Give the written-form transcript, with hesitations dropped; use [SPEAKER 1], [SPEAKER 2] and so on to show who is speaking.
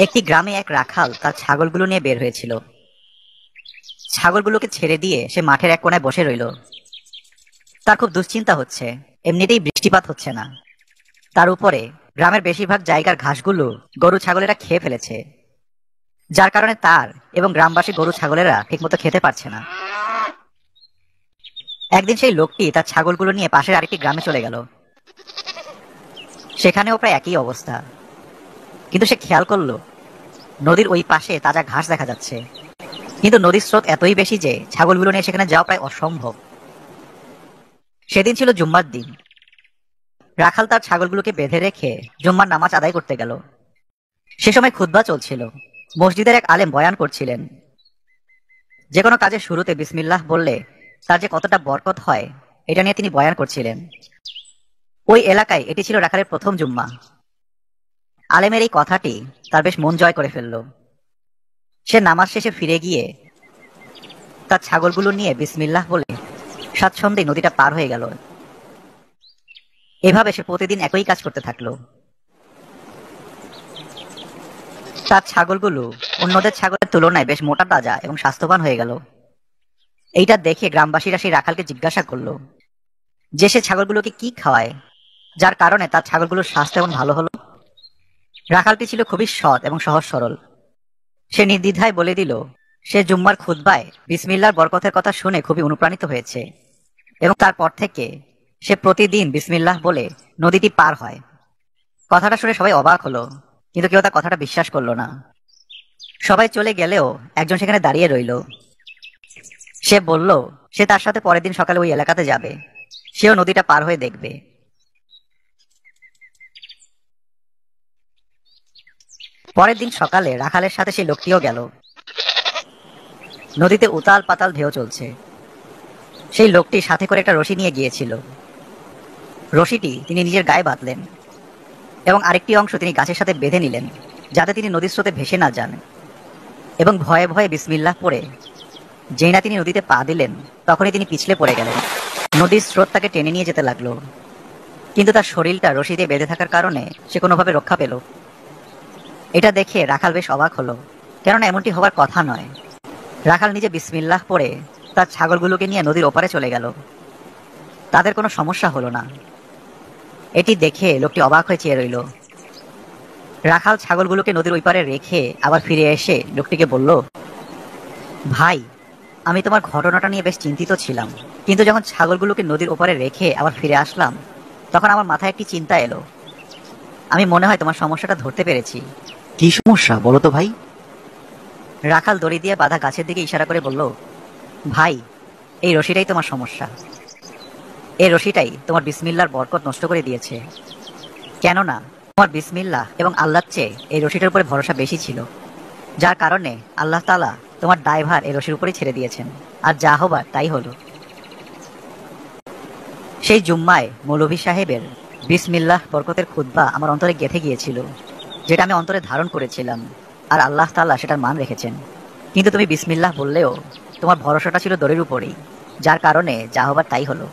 [SPEAKER 1] একটি গ্রামে এক রাখাল তার ছাগলগুলো নিয়ে বের হয়েছিল। ছাগলগুলোকে ছেড়ে দিয়ে সে মাঠের এক কোণায় বসে রইল। তার খুব দুশ্চিন্তা হচ্ছে, এমনিতেই বৃষ্টিপাত হচ্ছে না, তার উপরে গ্রামের বেশিরভাগ জায়গার ঘাসগুলো গরু ছাগলেরা খেয়ে ফেলেছে, যার কারণে তার এবং গ্রামবাসী গরু ছাগলেরা ঠিকমতো খেতে পারছে না। একদিন সেই লোকটি তার ছাগলগুলো নিয়ে পাশের আরেকটি গ্রামে চলে গেল। সেখানেও প্রায় একই অবস্থা, কিন্তু সে খেয়াল করলো নদীর ওই পাশে তাজা ঘাস দেখা যাচ্ছে, কিন্তু নদীর স্রোত এতই বেশি যে ছাগলগুলো নিয়ে সেখানে যাওয়া প্রায় অসম্ভব। সেদিন ছিল জুম্মার দিন। রাখাল তার ছাগলগুলোকে বেঁধে রেখে জুম্মার নামাজ আদায় করতে গেল। সে সময় খুতবা চলছিল। মসজিদের এক আলেম বয়ান করছিলেন। যে কোনো কাজের শুরুতে বিসমিল্লাহ বললে তার যে কতটা বরকত হয় এটা নিয়ে তিনি বয়ান করছিলেন। ওই এলাকায় এটি ছিল রাখালের প্রথম জুম্মা। আলেমের এই কথাটি তার বেশ মন জয় করে ফেলল। সে নামাজ শেষে ফিরে গিয়ে তার ছাগলগুলো নিয়ে বিসমিল্লাহ বলে স্বাচ্ছন্দ্যে নদীটা পার হয়ে গেল। এভাবে সে প্রতিদিন একই কাজ করতে থাকলো। তার ছাগলগুলো অন্যদের ছাগলের তুলনায় বেশ মোটা তাজা এবং স্বাস্থ্যবান হয়ে গেল। এইটা দেখে গ্রামবাসীরা সেই রাখালকে জিজ্ঞাসা করলো যে সে ছাগলগুলোকে কি খাওয়ায়, যার কারণে তার ছাগলগুলোর স্বাস্থ্য এমন ভালো হলো। রাখালটি ছিল খুবই সৎ এবং সহজ সরল। সে নির্দ্বিধায় বলে দিল সে জুম্মার খুতবায় বিসমিল্লাহর বরকতের কথা শুনে খুবই অনুপ্রাণিত হয়েছে এবং তারপর থেকে সে প্রতিদিন বিসমিল্লাহ বলে নদীটি পার হয়। কথাটা শুনে সবাই অবাক হলো, কিন্তু কেউ তার কথাটা বিশ্বাস করলো না। সবাই চলে গেলেও একজন সেখানে দাঁড়িয়ে রইল। সে বলল সে তার সাথে পরের দিন সকালে ওই এলাকাতে যাবে, সেও নদীটা পার হয়ে দেখবে। পরের দিন সকালে রাখালের সাথে সেই লোকটিও গেল। নদীতে উতাল পাতাল ঢেউ চলছে। সেই লোকটি সাথে করে একটা রশি নিয়ে গিয়েছিল। রশিটি তিনি নিজের গায়ে বাঁধলেন এবং আরেকটি অংশ তিনি গাছের সাথে বেঁধে নিলেন, যাতে তিনি নদীর স্রোতে ভেসে না যান। এবং ভয়ে ভয়ে বিসমিল্লাহ পড়ে যেই না তিনি নদীতে পা দিলেন তখনই তিনি পিছলে পড়ে গেলেন। নদীর স্রোত তাকে টেনে নিয়ে যেতে লাগলো, কিন্তু তার শরীরটা রশি দিয়ে বেঁধে থাকার কারণে সে কোনোভাবে রক্ষা পেল। এটা দেখে রাখাল বেশ অবাক হলো, কেননা এমনটি হবার কথা নয়। রাখাল নিজে বিসমিল্লাহ পড়ে তার ছাগলগুলোকে নিয়ে নদীর ওপারে চলে গেল। তাদের কোনো সমস্যা হলো না। এটি দেখে লোকটি অবাক হয়ে চেয়ে রইল। রাখাল ছাগলগুলোকে নদীর ওই পারে রেখে আবার ফিরে এসে লোকটিকে বলল, ভাই, আমি তোমার ঘটনাটা নিয়ে বেশ চিন্তিত ছিলাম, কিন্তু যখন ছাগলগুলোকে নদীর ওপারে রেখে আবার ফিরে আসলাম তখন আমার মাথায় একটি চিন্তা এলো। আমি মনে হয় তোমার সমস্যাটা ধরতে পেরেছি।
[SPEAKER 2] কি সমস্যা বলো তো ভাই?
[SPEAKER 1] রাখাল দড়ি দিয়ে বাঁধা গাছের দিকে ইশারা করে বলল, ভাই, এই রশিটাই তোমার সমস্যা। এই রশিটাই তোমার বিসমিল্লাহর বরকত নষ্ট করে দিয়েছে। কেননা তোমার বিসমিল্লাহ এবং আল্লাহর চেয়ে এই রশিটার উপরে ভরসা বেশি ছিল, যার কারণে আল্লাহ তাআলা তোমার দায়ভার এই রশির উপরেই ছেড়ে দিয়েছেন, আর যা হবার তাই হলো। সেই জুম্মায় মৌলভী সাহেবের বিসমিল্লাহ বরকতের খুতবা আমার অন্তরে গেঁথে গিয়েছিল, যেটা আমি অন্তরে ধারণ করেছিলাম, আর আল্লাহ তাআলা সেটার মান রেখেছেন। কিন্তু তুমি বিসমিল্লাহ বললেও তোমার ভরসাটা ছিল দড়ির উপরেই, যার কারণে যা হবার তাই হলো।